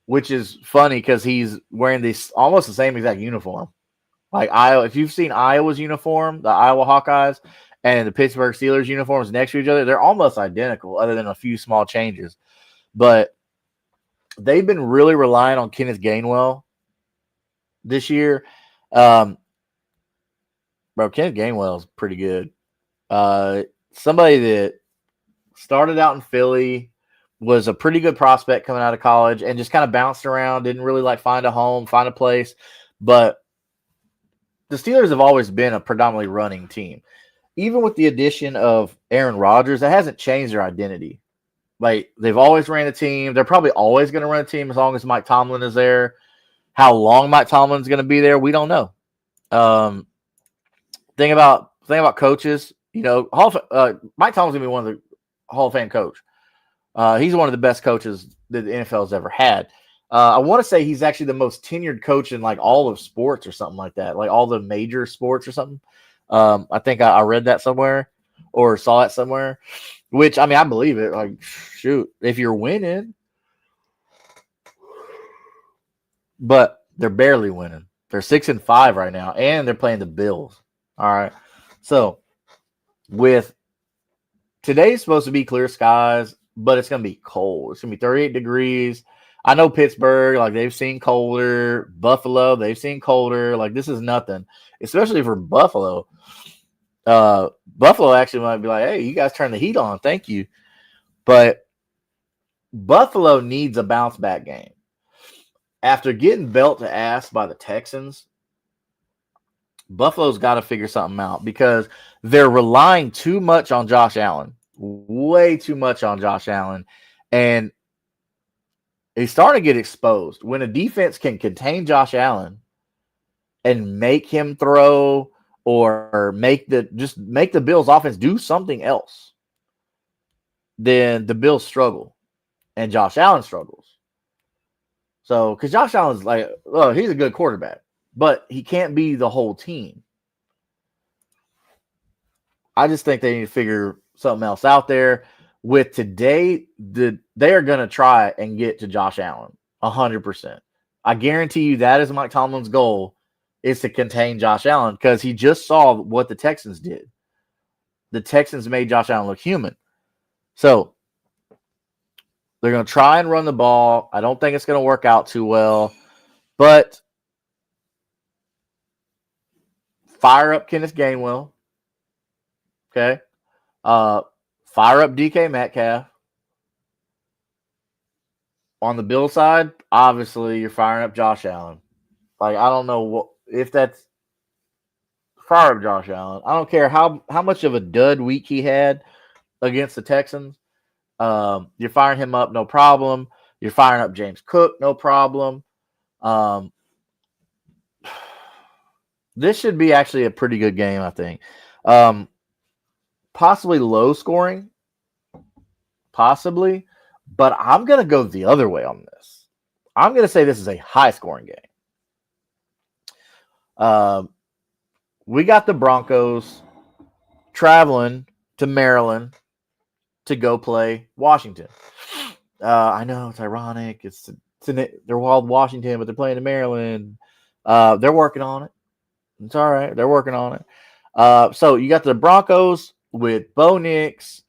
which is funny because he's wearing this almost the same exact uniform. Like Iowa, if you've seen Iowa's uniform, the Iowa Hawkeyes, and the Pittsburgh Steelers uniforms next to each other, they're almost identical other than a few small changes. But they've been really relying on Kenneth Gainwell this year. Kenneth Gainwell is pretty good. Somebody that started out in Philly, was a pretty good prospect coming out of college and just kind of bounced around, didn't really find a home, find a place. But the Steelers have always been a predominantly running team. Even with the addition of Aaron Rodgers, that hasn't changed their identity. They've always ran a team. They're probably always going to run a team as long as Mike Tomlin is there. How long Mike Tomlin is going to be there, we don't know. Thing about coaches, Mike Tomlin's going to be one of the Hall of Fame coach. He's one of the best coaches that the NFL has ever had. I want to say he's actually the most tenured coach in all of sports or something like that, all the major sports or something. I think I read that somewhere or saw it somewhere, which, I believe it. Shoot, if you're winning. But they're barely winning. They're 6-5 right now, and they're playing the Bills. All right. So, with today's supposed to be clear skies, but it's going to be cold. It's going to be 38 degrees. I know Pittsburgh, they've seen colder. Buffalo, they've seen colder. This is nothing, especially for Buffalo. Buffalo actually might be like, hey, you guys turn the heat on. Thank you. But Buffalo needs a bounce back game. after getting belt to ass by the Texans, Buffalo's got to figure something out because they're relying too much on Josh Allen, way too much on Josh Allen. And he's starting to get exposed. When a defense can contain Josh Allen and make him throw or make the Bills offense do something else, then the Bills struggle and Josh Allen struggles. So, because Josh Allen's like, oh, he's a good quarterback, but he can't be the whole team. I just think they need to figure something else out there. With today, they are going to try and get to Josh Allen 100%. I guarantee you that is Mike Tomlin's goal, is to contain Josh Allen, because he just saw what the Texans did. The Texans made Josh Allen look human. So they're going to try and run the ball. I don't think it's going to work out too well, but fire up Kenneth Gainwell. Okay. Fire up DK Metcalf. On the Bill side, obviously you're firing up Josh Allen. Like, I don't know if that's fire up Josh Allen. I don't care how much of a dud week he had against the Texans. You're firing him up, no problem. You're firing up James Cook, no problem. This should be actually a pretty good game, I think. Possibly low scoring, possibly, but I'm going to go the other way on this. I'm going to say this is a high scoring game. We got the Broncos traveling to Maryland to go play Washington. I know it's ironic. They're wild Washington, but they're playing in Maryland. They're working on it. It's all right. They're working on it. So you got the Broncos with Bo Nix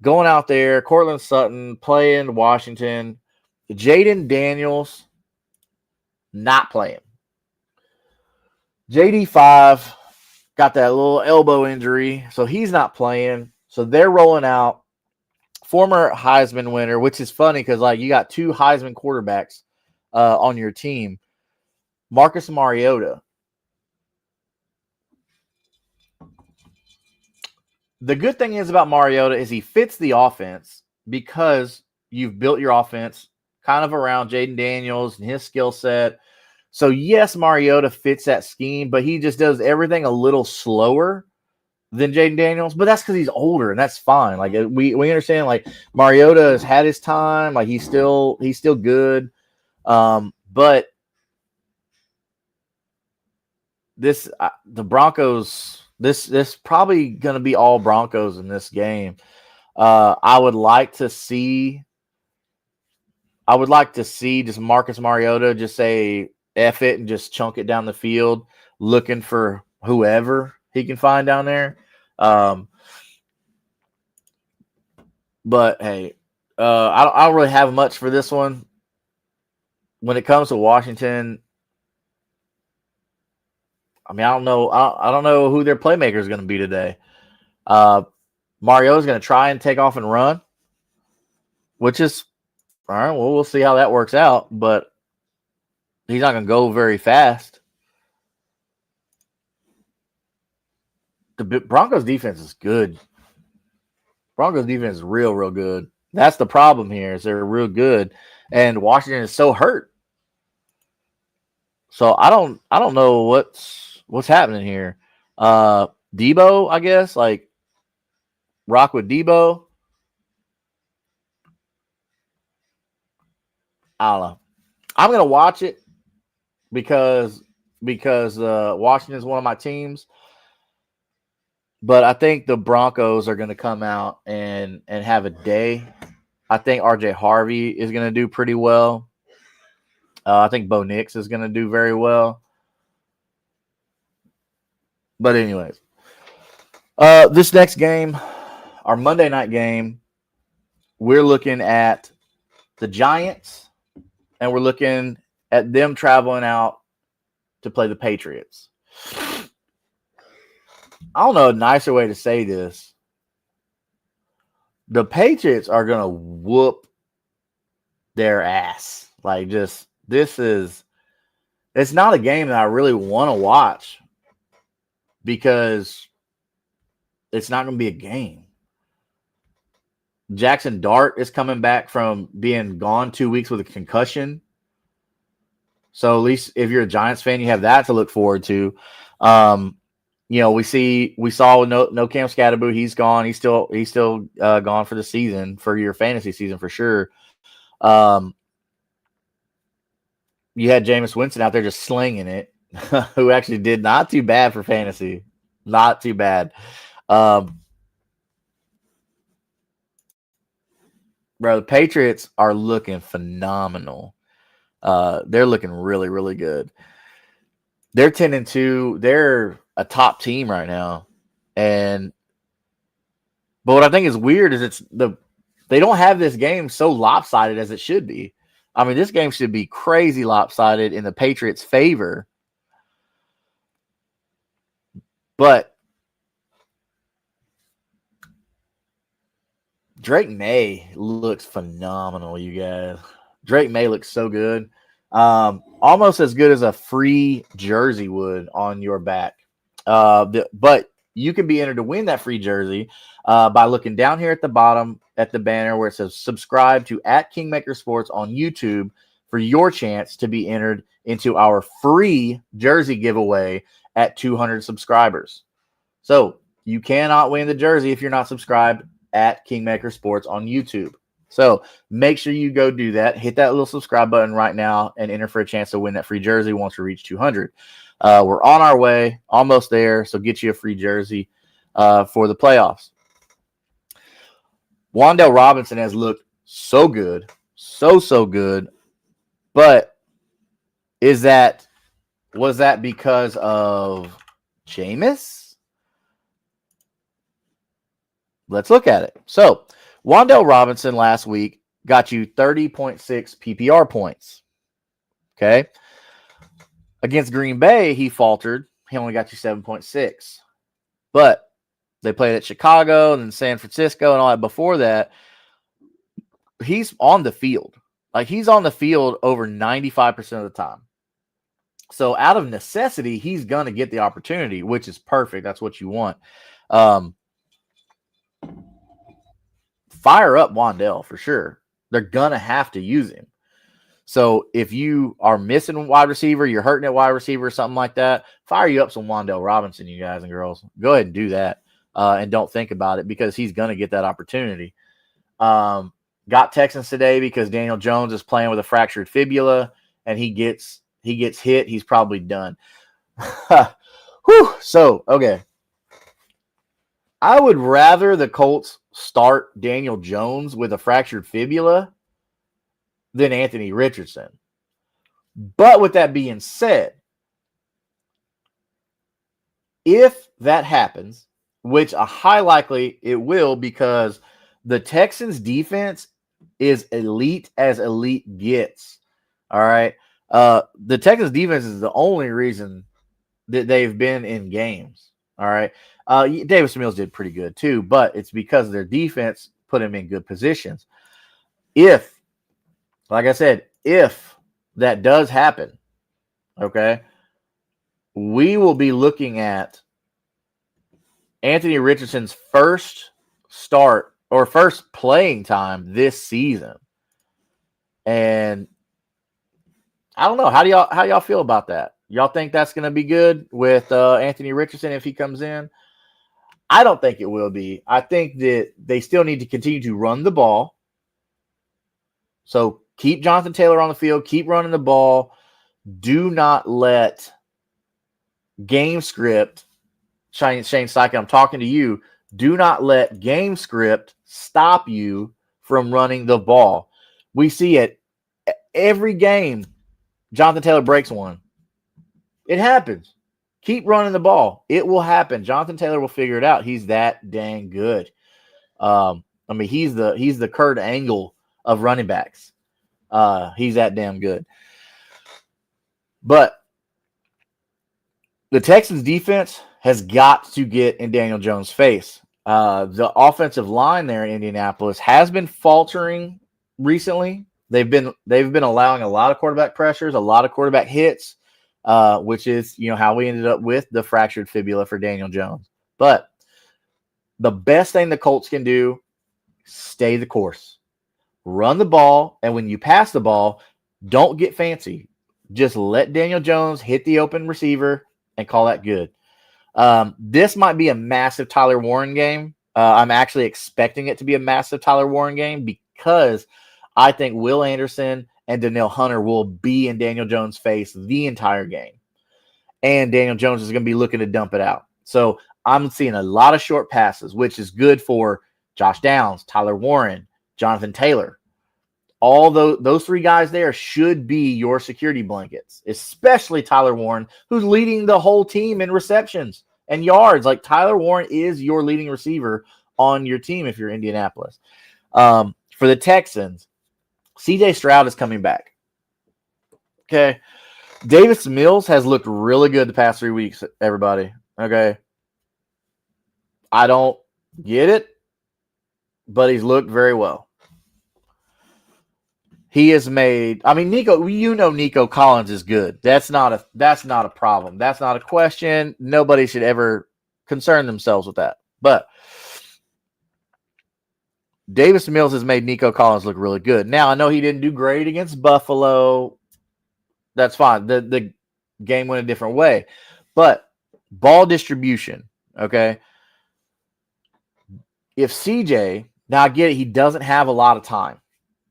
going out there, Cortland Sutton playing Washington, Jaden Daniels not playing. JD5 got that little elbow injury, so he's not playing. So they're rolling out former Heisman winner, which is funny because like you got two Heisman quarterbacks on your team, Marcus Mariota. The good thing is about Mariota is he fits the offense because you've built your offense kind of around Jaden Daniels and his skill set. So, yes, Mariota fits that scheme, but he just does everything a little slower than Jaden Daniels. But that's because he's older, and that's fine. Like we understand, like Mariota has had his time. Like he's still good. But the Broncos. This probably going to be all Broncos in this game. I would like to see just Marcus Mariota just say F it and just chunk it down the field, looking for whoever he can find down there. But hey, I don't really have much for this one. When it comes to Washington, I mean, I don't know who their playmaker is going to be today. Mario is going to try and take off and run, which is all right. Well, we'll see how that works out, but he's not going to go very fast. The Broncos defense is good. Broncos defense is real good. That's the problem here, is they're real good, and Washington is so hurt. So I don't know what's happening here. Debo, I guess, like rock with Debo. I don't know. I'm gonna watch it because Washington is one of my teams. But I think the Broncos are gonna come out and have a day. I think RJ Harvey is gonna do pretty well. I think Bo Nix is gonna do very well. But anyways, this next game, our Monday night game, we're looking at the Giants, and we're looking at them traveling out to play the Patriots. I don't know a nicer way to say this. The Patriots are going to whoop their ass. Like, just it's not a game that I really want to watch because it's not going to be a game. Jackson Dart is coming back from being gone 2 weeks with a concussion. So at least if you're a Giants fan, you have that to look forward to. We saw no Cam Scatterboo. He's gone. He's still gone for the season, for your fantasy season for sure. You had Jameis Winston out there just slinging it, who actually did not too bad for fantasy. Not too bad. Bro, the Patriots are looking phenomenal. They're looking really, really good. They're 10-2. They're a top team right now. But what I think is weird is they don't have this game so lopsided as it should be. I mean, this game should be crazy lopsided in the Patriots' favor. But Drake May looks phenomenal, you guys. Drake May looks so good. Almost as good as a free jersey would on your back. But you can be entered to win that free jersey by looking down here at the bottom at the banner where it says subscribe to @Kingmaker Sports on YouTube for your chance to be entered into our free jersey giveaway at 200 subscribers. So you cannot win the jersey if you're not subscribed at Kingmaker Sports on YouTube. So make sure you go do that. Hit that little subscribe button right now and enter for a chance to win that free jersey once we reach 200. We're on our way, almost there. So get you a free jersey for the playoffs. Wan'Dale Robinson has looked so good, so good. But was that because of Jameis? Let's look at it. So Wan'Dale Robinson last week got you 30.6 PPR points. Okay. Against Green Bay, he faltered. He only got you 7.6. But they played at Chicago and then San Francisco and all that before that. He's on the field. Like, he's on the field over 95% of the time. So out of necessity, he's going to get the opportunity, which is perfect. That's what you want. Fire up Wan'Dale for sure. They're going to have to use him. So if you are missing a wide receiver, you're hurting at wide receiver or something like that, fire you up some Wan'Dale Robinson, you guys and girls. Go ahead and do that. And don't think about it because he's going to get that opportunity. Got Texans today because Daniel Jones is playing with a fractured fibula and he gets hit. He's probably done. Whew. So, okay. I would rather the Colts start Daniel Jones with a fractured fibula than Anthony Richardson. But with that being said, if that happens, which a high likely it will because the Texans defense is elite as elite gets. All right. The Texans defense is the only reason that they've been in games. All right. Davis Mills did pretty good too, but it's because their defense put them in good positions. Like I said, if that does happen, okay, we will be looking at Anthony Richardson's first start or first playing time this season. And I don't know. How y'all feel about that? Y'all think that's going to be good with Anthony Richardson if he comes in? I don't think it will be. I think that they still need to continue to run the ball. So keep Jonathan Taylor on the field. Keep running the ball. Do not let game script, Shane Steichen, I'm talking to you. Do not let game script stop you from running the ball. We see it every game. Jonathan Taylor breaks one. It happens. Keep running the ball. It will happen. Jonathan Taylor will figure it out. He's that dang good. He's the Kurt Angle of running backs. He's that damn good. But the Texans defense has got to get in Daniel Jones' face. The offensive line there in Indianapolis has been faltering recently, They've been allowing a lot of quarterback pressures, a lot of quarterback hits, which is how we ended up with the fractured fibula for Daniel Jones. But the best thing the Colts can do, stay the course. Run the ball, and when you pass the ball, don't get fancy. Just let Daniel Jones hit the open receiver and call that good. This might be a massive Tyler Warren game. I'm actually expecting it to be a massive Tyler Warren game because I think Will Anderson and Danielle Hunter will be in Daniel Jones' face the entire game. And Daniel Jones is going to be looking to dump it out. So I'm seeing a lot of short passes, which is good for Josh Downs, Tyler Warren, Jonathan Taylor. All those three guys there should be your security blankets, especially Tyler Warren, who's leading the whole team in receptions and yards. Like, Tyler Warren is your leading receiver on your team if you're Indianapolis. For the Texans, CJ Stroud is coming back. Okay. Davis Mills has looked really good the past 3 weeks, everybody. Okay. I don't get it, but he's looked very well. He has made. I mean, Nico Collins is good. That's not a problem. That's not a question. Nobody should ever concern themselves with that. But Davis Mills has made Nico Collins look really good. Now, I know he didn't do great against Buffalo. That's fine. The game went a different way. But ball distribution, okay? If CJ, now I get it, he doesn't have a lot of time.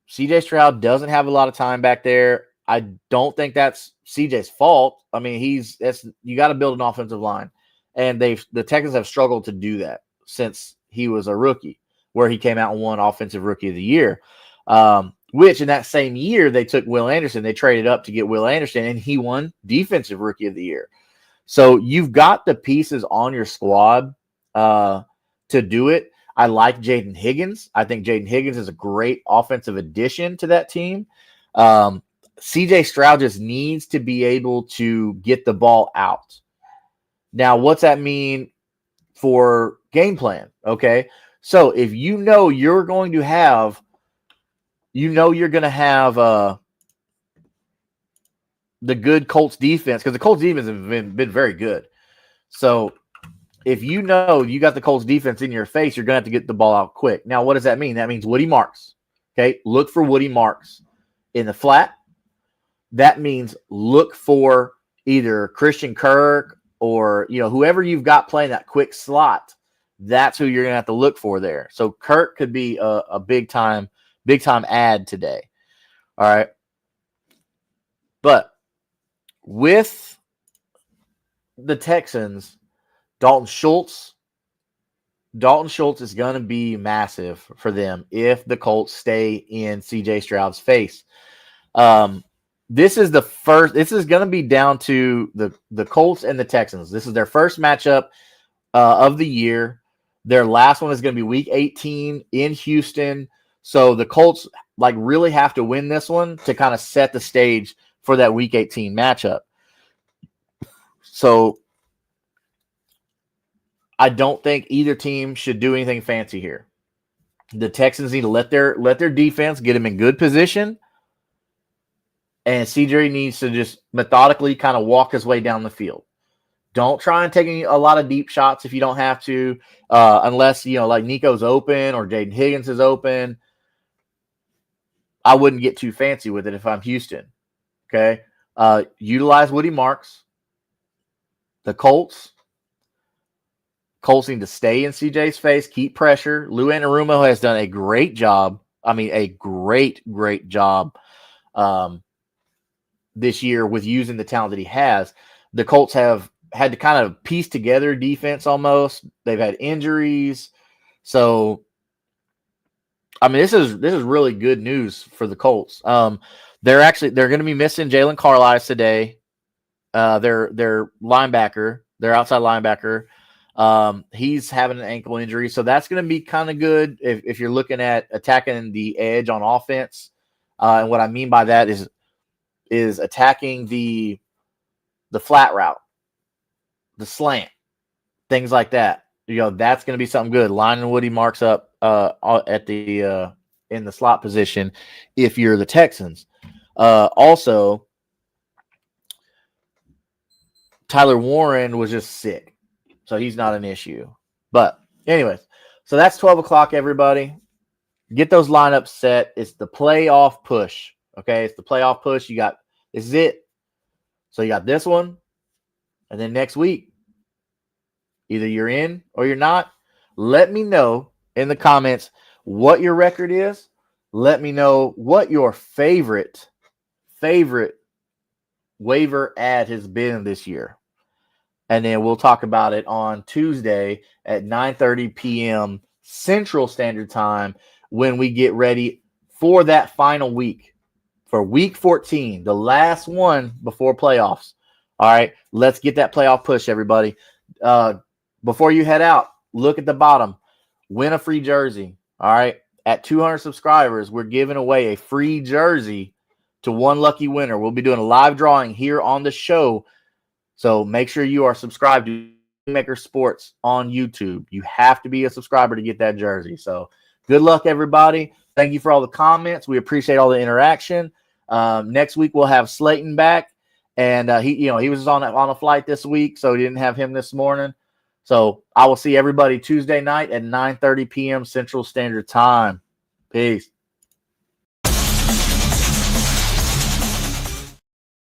CJ Stroud doesn't have a lot of time back there. I don't think that's CJ's fault. I mean, you got to build an offensive line. And the Texans have struggled to do that since he was a rookie, where he came out and won Offensive Rookie of the Year. Which in that same year, they took Will Anderson. They traded up to get Will Anderson, and he won Defensive Rookie of the Year. So you've got the pieces on your squad to do it. I like Jaden Higgins. I think Jaden Higgins is a great offensive addition to that team. CJ Stroud just needs to be able to get the ball out. Now, what's that mean for game plan? Okay. So if you're going to have the good Colts defense, because the Colts defense has been very good. So if you got the Colts defense in your face, you're going to have to get the ball out quick. Now, what does that mean? That means Woody Marks. Okay, look for Woody Marks in the flat. That means look for either Christian Kirk or whoever you've got playing that quick slot. That's who you're going to have to look for there. So Kirk could be a big time add today. All right, but with the Texans, Dalton Schultz is going to be massive for them if the Colts stay in CJ Stroud's face. This is going to be down to the Colts and the Texans. This is their first matchup of the year. Their last one is going to be Week 18 in Houston. So the Colts really have to win this one to kind of set the stage for that Week 18 matchup. So I don't think either team should do anything fancy here. The Texans need to let their defense get them in good position, and CJ needs to just methodically kind of walk his way down the field. Don't try and take a lot of deep shots if you don't have to, unless like Nico's open or Jaden Higgins is open. I wouldn't get too fancy with it if I'm Houston. Okay, utilize Woody Marks. The Colts need to stay in CJ's face, keep pressure. Lou Anarumo has done a great job. I mean, a great job this year with using the talent that he has. The Colts have had to kind of piece together defense almost. They've had injuries. So, I mean, this is really good news for the Colts. They're going to be missing Jalen Carlisle today. Their linebacker, their outside linebacker. He's having an ankle injury, so that's going to be kind of good if you're looking at attacking the edge on offense. And what I mean by that is attacking the flat route, the slant, things like that. That's going to be something good. Lining Woody Marks up at the in the slot position if you're the Texans. Also, Tyler Warren was just sick, so he's not an issue. But anyways, so that's 12 o'clock, everybody. Get those lineups set. It's the playoff push, okay? It's the playoff push. This is it. So you got this one, and then next week, either you're in or you're not. Let me know in the comments what your record is. Let me know what your favorite waiver ad has been this year. And then we'll talk about it on Tuesday at 9:30 p.m. Central Standard Time when we get ready for that final week, for week 14, the last one before playoffs. All right, let's get that playoff push, everybody. Before you head out, look at the bottom. Win a free jersey. All right, at 200 subscribers, we're giving away a free jersey to one lucky winner. We'll be doing a live drawing here on the show. So make sure you are subscribed to Maker Sports on YouTube. You have to be a subscriber to get that jersey. So good luck, everybody. Thank you for all the comments. We appreciate all the interaction. Next week we'll have Slayton back, and he was on a flight this week, so we didn't have him this morning. So I will see everybody Tuesday night at 9:30 p.m. Central Standard Time. Peace.